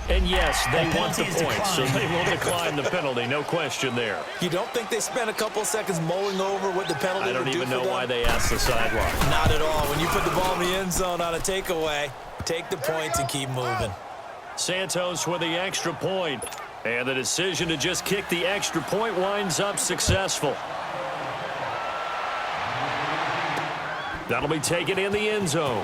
And yes, they want the points, so they will decline the penalty, no question there. You don't think they spent a couple of seconds mulling over what the penalty would do for them? I don't even know why they asked the sideline. Not at all. When you put the ball in the end zone on a takeaway, take the points and keep moving. Santos with the extra point. And the decision to just kick the extra point winds up successful. That'll be taken in the end zone.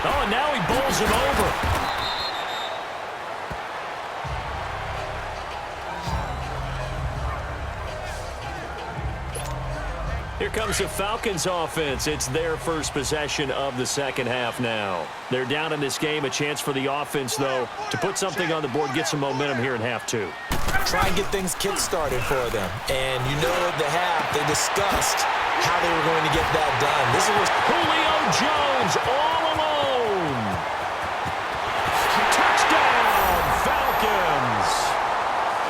Oh, and now he bowls him over. Here comes the Falcons offense. It's their first possession of the second half now. They're down in this game. A chance for the offense, though, to put something on the board, get some momentum here in half two. Try and get things kick-started for them. And you know at the half, they discussed how they were going to get that done. This is Julio Jones all alone. Touchdown, Falcons.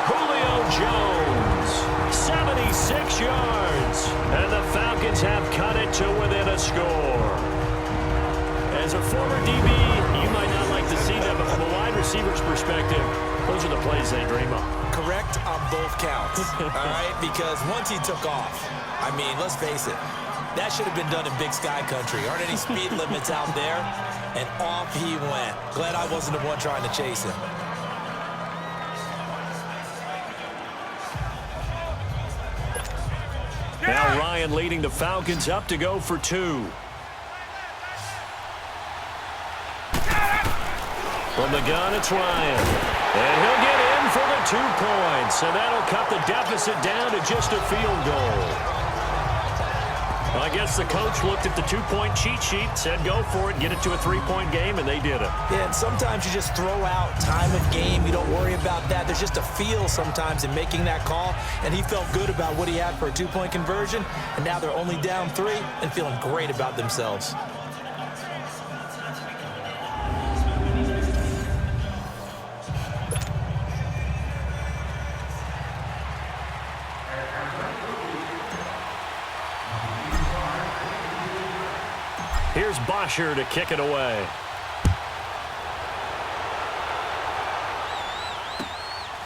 Julio Jones, 76 yards. And the Falcons have cut it to within a score. As a former DB, you might not like to see that, but from a wide receiver's perspective, those are the plays they dream of. Correct on both counts, all right? Because once he took off, I mean, let's face it, that should have been done in Big Sky Country. Aren't any speed limits out there? And off he went. Glad I wasn't the one trying to chase him. Now Ryan leading the Falcons up to go for two. From the gun, it's Ryan. And he'll get in for the 2 points. And that'll cut the deficit down to just a field goal. Well, I guess the coach looked at the 2-point cheat sheet, said go for it, get it to a 3-point game, and they did it. Yeah, and sometimes you just throw out time of game. You don't worry about that. There's just a feel sometimes in making that call, and he felt good about what he had for a 2-point conversion, and now they're only down 3 and feeling great about themselves. Here's Bosher to kick it away.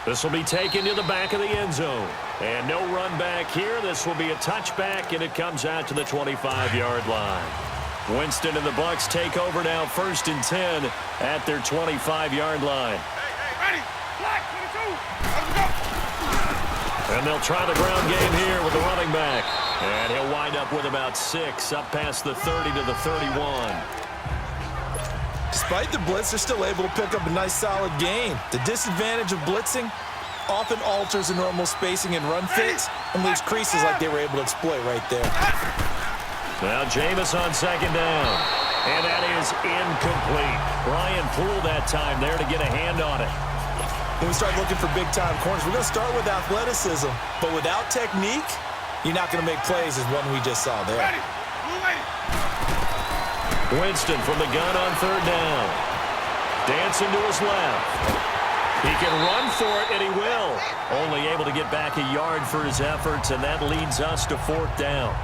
This will be taken to the back of the end zone. And no run back here. This will be a touchback, and it comes out to the 25-yard line. Winston and the Bucs take over now, 1st and 10 at their 25-yard line. Ready? Black, 22. And they'll try the ground game here with the running back. And he'll wind up with about 6, up past the 30 to the 31. Despite the blitz, they're still able to pick up a nice, solid gain. The disadvantage of blitzing often alters the normal spacing and run fits and leaves creases like they were able to exploit right there. Now Jameis on 2nd down. And that is incomplete. Ryan Poole that time there to get a hand on it. When we start looking for big-time corners, we're going to start with athleticism. But without technique, you're not going to make plays as one we just saw there. Ready? Winston from the gun on 3rd down. Dancing to his left. He can run for it, and he will. Only able to get back a yard for his efforts, and that leads us to 4th down.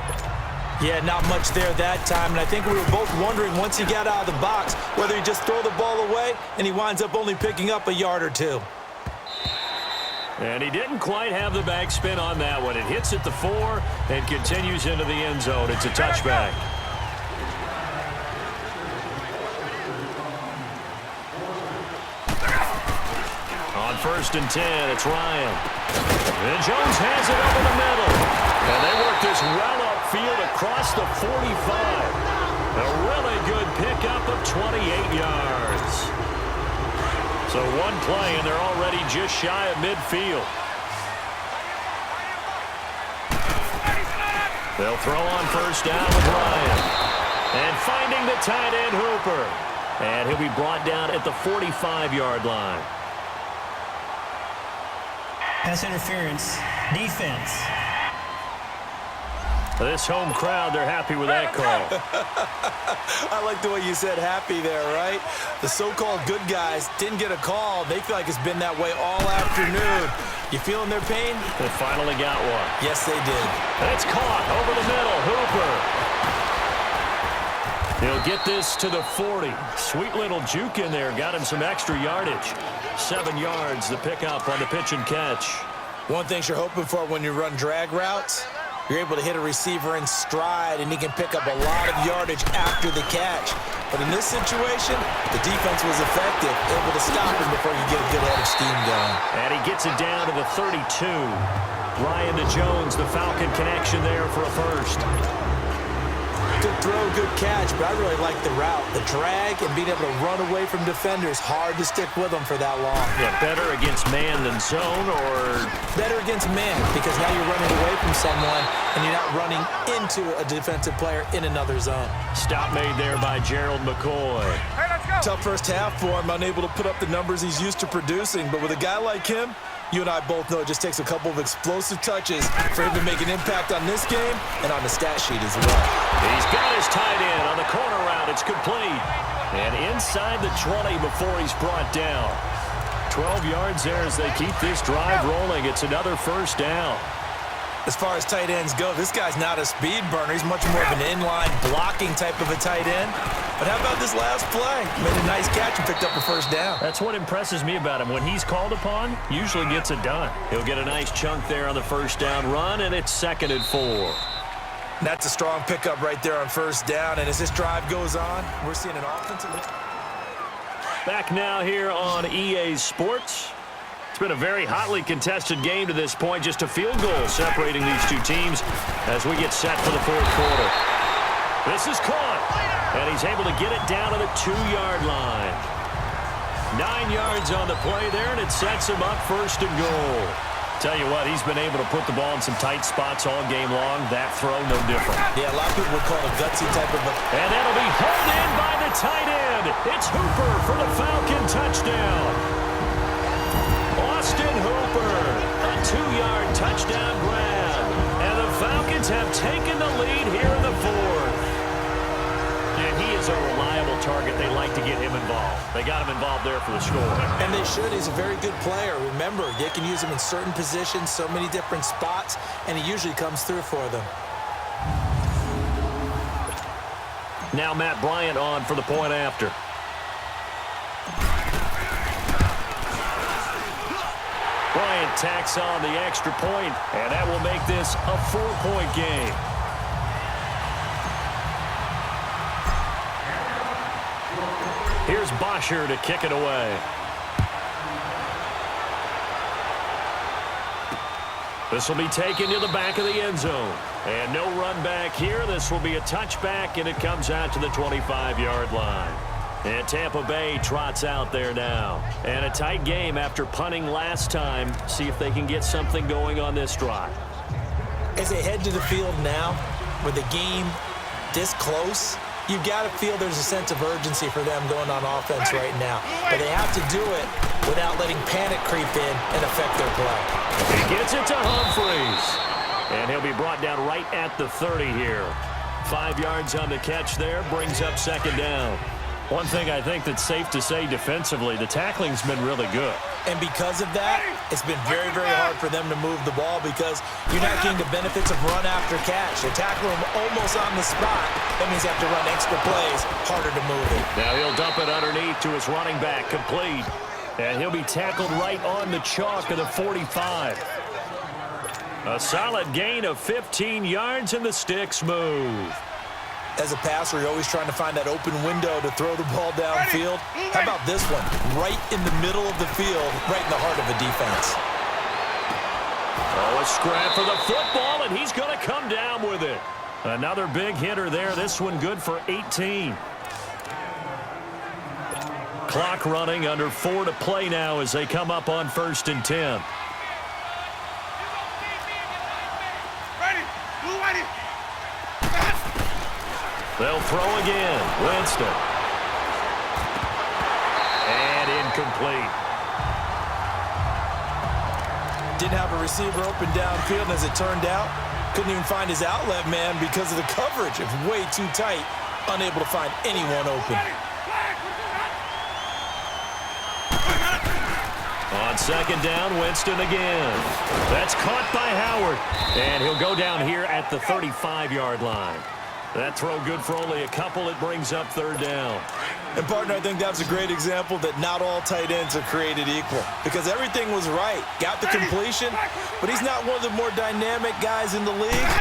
Yeah, not much there that time, and I think we were both wondering once he got out of the box whether he'd just throw the ball away, and he winds up only picking up a yard or 2. And he didn't quite have the backspin on that one. It hits at the 4 and continues into the end zone. It's a touchback. On 1st and 10, it's Ryan. And Jones has it over the middle. And they work this well upfield across the 45. A really good pickup of 28 yards. So one play, and they're already just shy of midfield. They'll throw on 1st down with Ryan. And finding the tight end, Hooper. And he'll be brought down at the 45-yard line. Pass interference. Defense. This home crowd, they're happy with that call. I like the way you said happy there, right? The so-called good guys didn't get a call. They feel like it's been that way all afternoon. You feeling their pain? They finally got one. Yes, they did. It's caught over the middle. Hooper. He'll get this to the 40. Sweet little juke in there. Got him some extra yardage. 7 yards, the pickup on the pitch and catch. One thing you're hoping for when you run drag routes, you're able to hit a receiver in stride, and he can pick up a lot of yardage after the catch. But in this situation, the defense was effective, able to stop him before you get a good head of steam going. And he gets it down to the 32. Ryan to Jones, the Falcon connection there for a first. Good throw, good catch, but I really like the route. The drag and being able to run away from defenders, hard to stick with them for that long. Yeah, better against man than zone, or? Better against man, because now you're running away from someone and you're not running into a defensive player in another zone. Stop made there by Gerald McCoy. Hey, let's go. Tough first half for him, unable to put up the numbers he's used to producing, but with a guy like him, you and I both know it just takes a couple of explosive touches for him to make an impact on this game and on the stat sheet as well. He's got his tight end on the corner route. It's complete. And inside the 20 before he's brought down. 12 yards there as they keep this drive rolling. It's another first down. As far as tight ends go, this guy's not a speed burner. He's much more of an inline blocking type of a tight end. But how about this last play? Made a nice catch and picked up a first down. That's what impresses me about him. When he's called upon, usually gets it done. He'll get a nice chunk there on the first down run, and it's 2nd and 4. That's a strong pickup right there on first down. And as this drive goes on, we're seeing an offensive... Back now here on EA Sports. It's been a very hotly contested game to this point. Just a field goal separating these two teams as we get set for the 4th quarter. This is caught, and he's able to get it down to the 2-yard line. 9 yards on the play there, and it sets him up 1st and goal. Tell you what, he's been able to put the ball in some tight spots all game long. That throw, no different. Yeah, a lot of people would call it a gutsy type of a... And that'll be hauled in by the tight end. It's Hooper for the Falcon touchdown. Austin Hooper, a 2-yard touchdown grab. And the Falcons have taken the lead here in the 4th. And he is a reliable target. They like to get him involved. They got him involved there for the score. And they should. He's a very good player. Remember, they can use him in certain positions, so many different spots, and he usually comes through for them. Now Matt Bryant on for the point after. Bryant tacks on the extra point, and that will make this a 4-point game. Here's Bosher to kick it away. This will be taken to the back of the end zone. And no run back here. This will be a touchback, and it comes out to the 25-yard line. And Tampa Bay trots out there now. And a tight game after punting last time. See if they can get something going on this drive. As they head to the field now, with the game this close, you've got to feel there's a sense of urgency for them going on offense right now. But they have to do it without letting panic creep in and affect their play. He gets it to Humphries. And he'll be brought down right at the 30 here. 5 yards on the catch there, brings up 2nd down. One thing I think that's safe to say defensively, the tackling's been really good. And because of that, it's been very, very hard for them to move the ball because you're not getting the benefits of run after catch. They tackle him almost on the spot. That means they have to run extra plays, harder to move it. Now he'll dump it underneath to his running back, complete. And he'll be tackled right on the chalk of the 45. A solid gain of 15 yards, and the sticks move. As a passer, you're always trying to find that open window to throw the ball downfield. How about this one? Right in the middle of the field, right in the heart of the defense. Oh, a scrap for the football, and he's going to come down with it. Another big hitter there. This one good for 18. Clock running, under 4 to play now as they come up on 1st and 10. They'll throw again. Winston. And incomplete. Didn't have a receiver open downfield, and as it turned out, couldn't even find his outlet man because of the coverage. It was way too tight, unable to find anyone open. On 2nd down, Winston again. That's caught by Howard. And he'll go down here at the 35-yard line. That throw good for only a couple. It brings up third down. And, partner, I think that's a great example that not all tight ends are created equal because everything was right. Got the completion, but he's not one of the more dynamic guys in the league.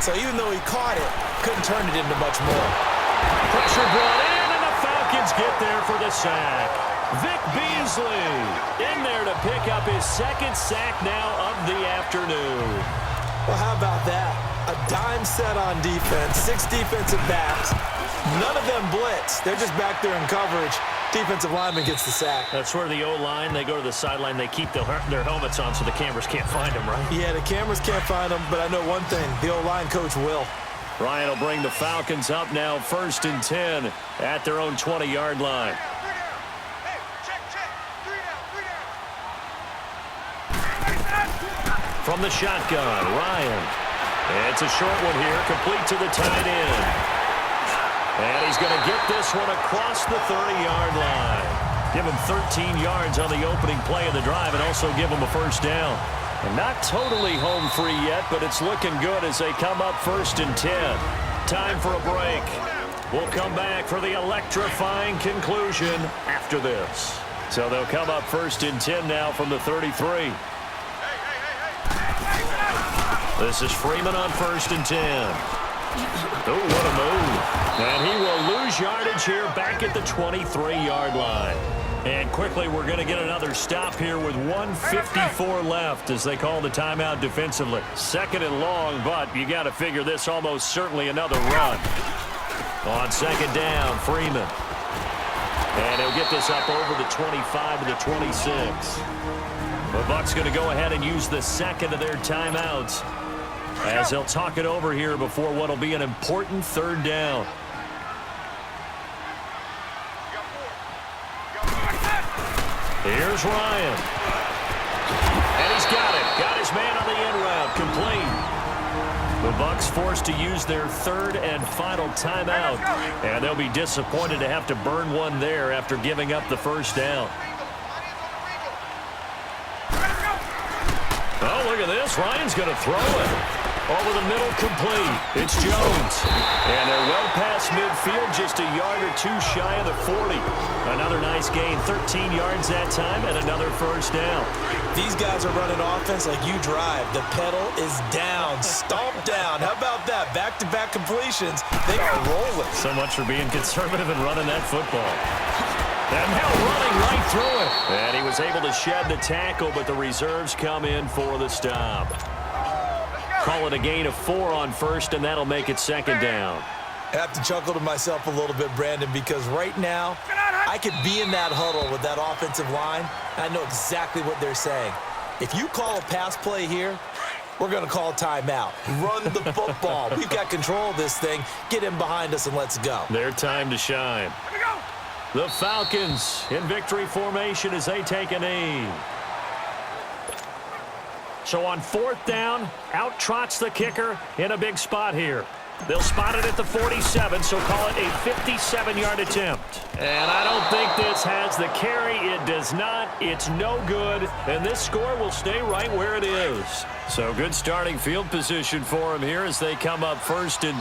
So even though he caught it, couldn't turn it into much more. Pressure brought in, and the Falcons get there for the sack. Vic Beasley in there to pick up his second sack now of the afternoon. Well, how about that? A dime set on defense, 6 defensive backs. None of them blitz. They're just back there in coverage. Defensive lineman gets the sack. That's where the O-line, they go to the sideline, they keep their helmets on so the cameras can't find them, right? Yeah, the cameras can't find them, but I know one thing. The O-line coach will. Ryan will bring the Falcons up now, 1st and 10 at their own 20-yard line. From the shotgun, Ryan. It's a short one here, complete to the tight end. And he's going to get this one across the 30-yard line. Give him 13 yards on the opening play of the drive and also give him a first down. And not totally home free yet, but it's looking good as they come up 1st and 10. Time for a break. We'll come back for the electrifying conclusion after this. So they'll come up 1st and 10 now from the 33. This is Freeman on 1st and 10. Oh, what a move. And he will lose yardage here back at the 23-yard line. And quickly, we're going to get another stop here with 1:54 left as they call the timeout defensively. 2nd and long, but you got to figure this almost certainly another run. On 2nd down, Freeman. And he'll get this up over the 25 to the 26. The Bucs going to go ahead and use the 2nd of their timeouts as they'll talk it over here before what will be an important 3rd down. Here's Ryan. And he's got it. Got his man on the end route. Complete. The Bucs forced to use their 3rd and final timeout. And they'll be disappointed to have to burn one there after giving up the first down. Oh, look at this. Ryan's going to throw it. Over the middle, complete. It's Jones. And they're well past midfield, just a yard or two shy of the 40. Another nice gain, 13 yards that time, and another first down. These guys are running offense like you drive. The pedal is down, stomped down. How about that? Back-to-back completions. They are rolling. So much for being conservative and running that football. And now running right through it. And he was able to shed the tackle, but the reserves come in for the stop. Call it a gain of 4 on 1st, and that'll make it 2nd down. I have to chuckle to myself a little bit, Brandon, because right now I could be in that huddle with that offensive line. I know exactly what they're saying. If you call a pass play here, we're going to call timeout. Run the football. We've got control of this thing. Get in behind us and let's go. Their time to shine. The Falcons in victory formation as they take a knee. So on 4th down, out trots the kicker in a big spot here. They'll spot it at the 47, so call it a 57-yard attempt. And I don't think this has the carry. It does not. It's no good. And this score will stay right where it is. So good starting field position for them here as they come up 1st and